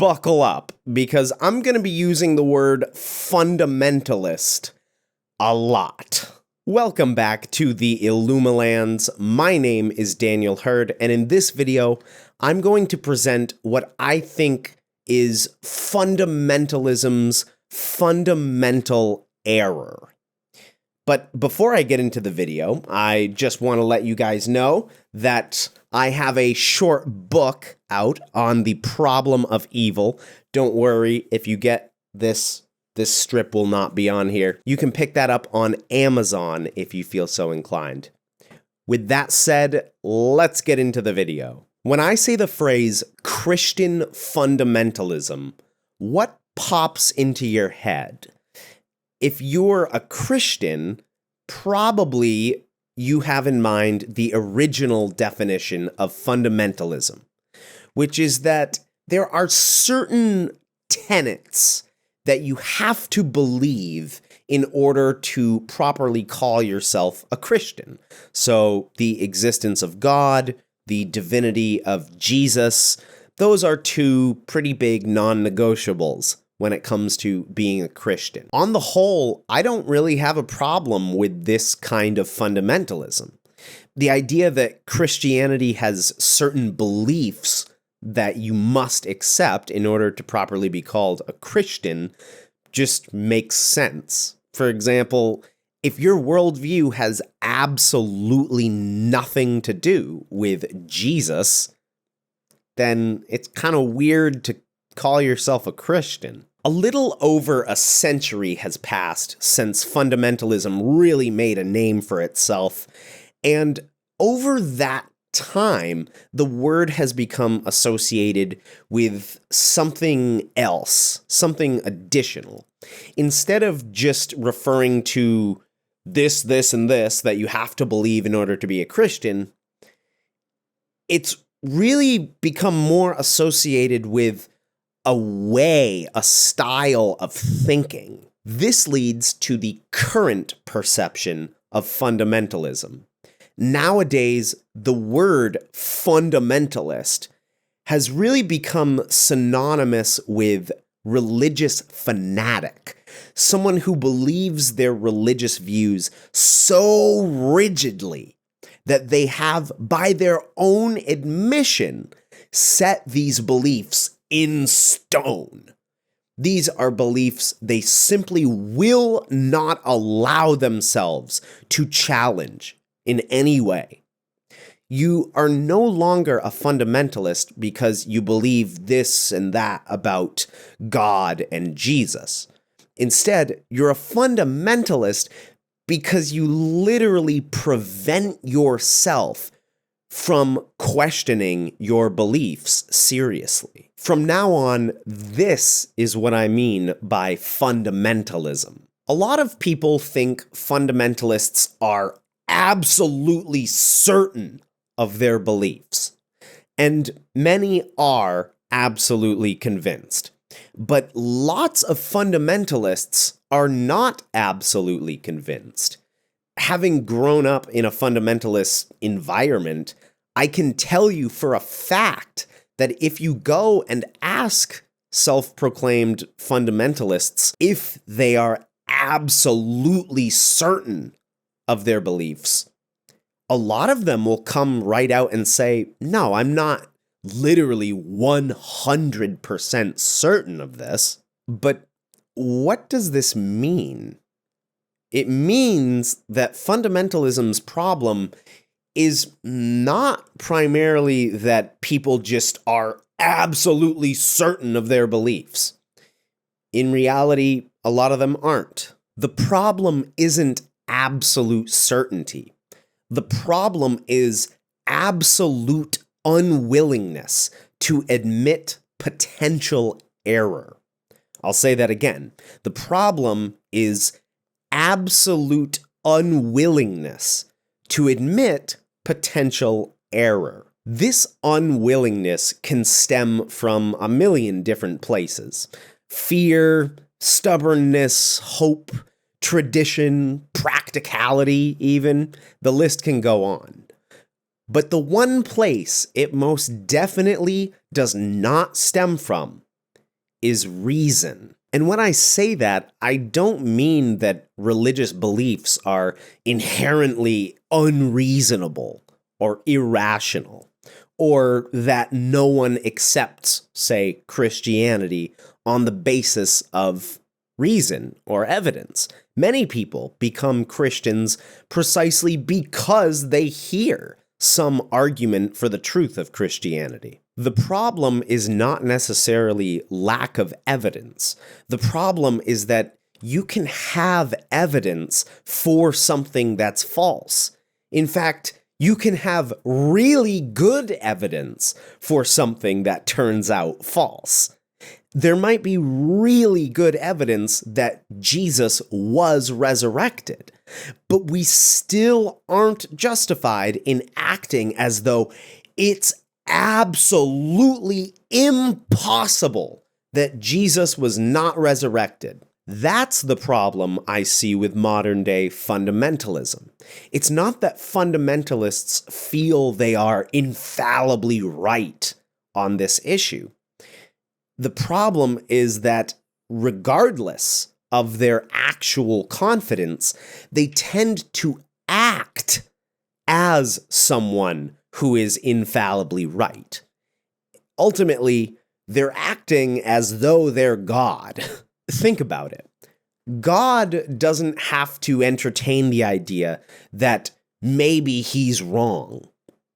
buckle up, because I'm going to be using the word fundamentalist a lot. Welcome back to the Illumilands. My name is Daniel Hurd, and in this video, I'm going to present what I think is fundamentalism's fundamental error. But before I get into the video, I just want to let you guys know that I have a short book out on the problem of evil. Don't worry, if you get this strip will not be on here. You can pick that up on Amazon if you feel so inclined. With that said, let's get into the video. When I say the phrase Christian fundamentalism, what pops into your head? If you're a Christian, probably you have in mind the original definition of fundamentalism, which is that there are certain tenets that you have to believe in order to properly call yourself a Christian. So the existence of God, the divinity of Jesus, those are two pretty big non-negotiables when it comes to being a Christian. On the whole, I don't really have a problem with this kind of fundamentalism. The idea that Christianity has certain beliefs that you must accept in order to properly be called a Christian just makes sense. For example, if your worldview has absolutely nothing to do with Jesus, then it's kind of weird to call yourself a Christian. A little over a century has passed since fundamentalism really made a name for itself, and over that time, the word has become associated with something else, something additional. Instead of just referring to this, and this that you have to believe in order to be a Christian, it's really become more associated with a way, a style of thinking. This leads to the current perception of fundamentalism. Nowadays, the word fundamentalist has really become synonymous with religious fanatic, someone who believes their religious views so rigidly that they have, by their own admission, set these beliefs in stone. These are beliefs they simply will not allow themselves to challenge in any way. You are no longer a fundamentalist because you believe this and that about God and Jesus. Instead, you're a fundamentalist because you literally prevent yourself from questioning your beliefs seriously. From now on, this is what I mean by fundamentalism. A lot of people think fundamentalists are absolutely certain of their beliefs, and many are absolutely convinced. But lots of fundamentalists are not absolutely convinced. Having grown up in a fundamentalist environment, I can tell you for a fact that if you go and ask self-proclaimed fundamentalists if they are absolutely certain of their beliefs, a lot of them will come right out and say, no, I'm not literally 100% certain of this. But what does this mean? It means that fundamentalism's problem is not primarily that people just are absolutely certain of their beliefs. In reality, a lot of them aren't. The problem isn't absolute certainty. The problem is absolute unwillingness to admit potential error. I'll say that again. The problem is absolute unwillingness to admit potential error. This unwillingness can stem from a million different places. Fear, stubbornness, hope, tradition, practicality even. The list can go on. But the one place it most definitely does not stem from is reason. And when I say that, I don't mean that religious beliefs are inherently unreasonable or irrational, or that no one accepts, say, Christianity on the basis of reason or evidence. Many people become Christians precisely because they hear some argument for the truth of Christianity. The problem is not necessarily lack of evidence. The problem is that you can have evidence for something that's false. In fact, you can have really good evidence for something that turns out false. There might be really good evidence that Jesus was resurrected, but we still aren't justified in acting as though it's absolutely impossible that Jesus was not resurrected. That's the problem I see with modern-day fundamentalism. It's not that fundamentalists feel they are infallibly right on this issue. The problem is that regardless of their actual confidence, they tend to act as someone who is infallibly right. Ultimately, they're acting as though they're God. Think about it. God doesn't have to entertain the idea that maybe he's wrong.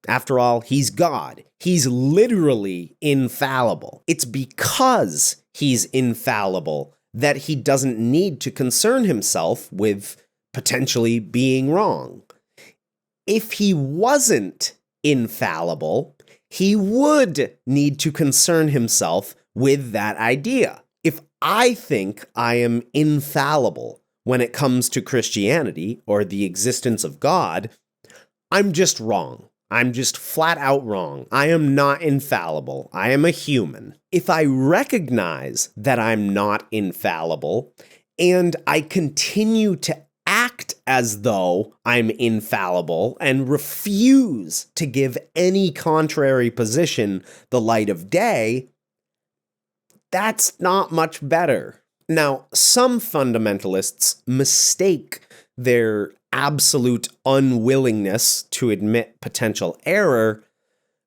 After all, he's God. He's literally infallible. It's because he's infallible that he doesn't need to concern himself with potentially being wrong. If he wasn't infallible, he would need to concern himself with that idea. If I think I am infallible when it comes to Christianity or the existence of God, I'm just wrong. I'm just flat out wrong. I am not infallible. I am a human. If I recognize that I'm not infallible and I continue to act as though I'm infallible and refuse to give any contrary position the light of day, that's not much better. Now, some fundamentalists mistake their absolute unwillingness to admit potential error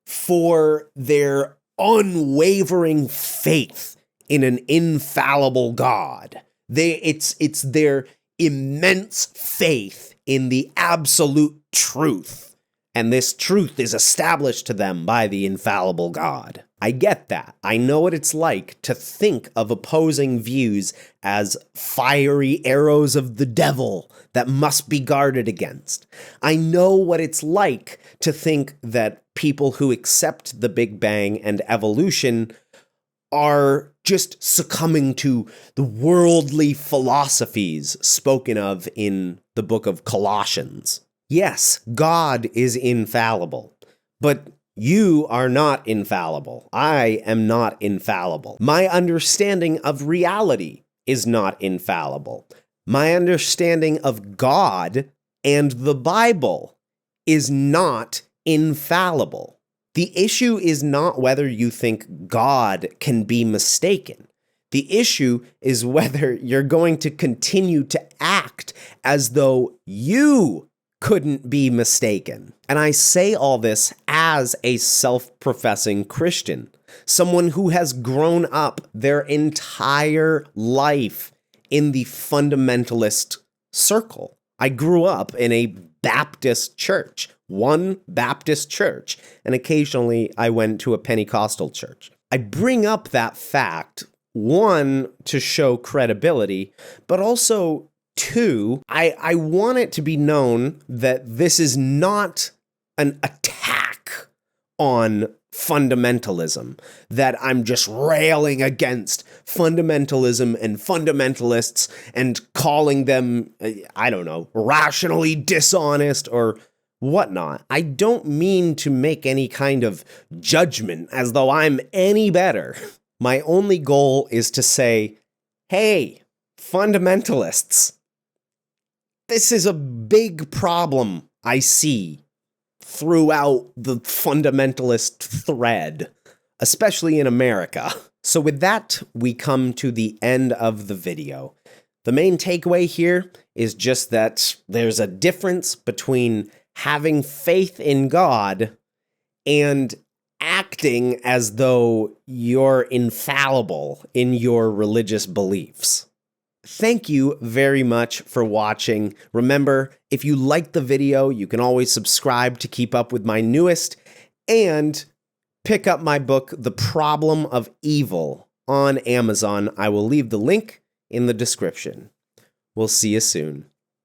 for their unwavering faith in an infallible God. It's their immense faith in the absolute truth, and this truth is established to them by the infallible God. I get that. I know what it's like to think of opposing views as fiery arrows of the devil that must be guarded against. I know what it's like to think that people who accept the Big Bang and evolution are just succumbing to the worldly philosophies spoken of in the book of Colossians. Yes, God is infallible, but you are not infallible. I am not infallible. My understanding of reality is not infallible. My understanding of God and the Bible is not infallible. The issue is not whether you think God can be mistaken. The issue is whether you're going to continue to act as though you couldn't be mistaken. And I say all this as a self-professing Christian, someone who has grown up their entire life in the fundamentalist circle. I grew up in a Baptist church, one Baptist church, and occasionally I went to a Pentecostal church. I bring up that fact, one, to show credibility, but also two, I want it to be known that this is not an attack on fundamentalism, that I'm just railing against fundamentalism and fundamentalists and calling them, I don't know, rationally dishonest or whatnot. I don't mean to make any kind of judgment as though I'm any better. My only goal is to say, hey, fundamentalists, this is a big problem I see throughout the fundamentalist thread, especially in America. So with that, we come to the end of the video. The main takeaway here is just that there's a difference between having faith in God and acting as though you're infallible in your religious beliefs. Thank you very much for watching. Remember, if you liked the video, you can always subscribe to keep up with my newest, and pick up my book, The Problem of Evil, on Amazon. I will leave the link in the description. We'll see you soon.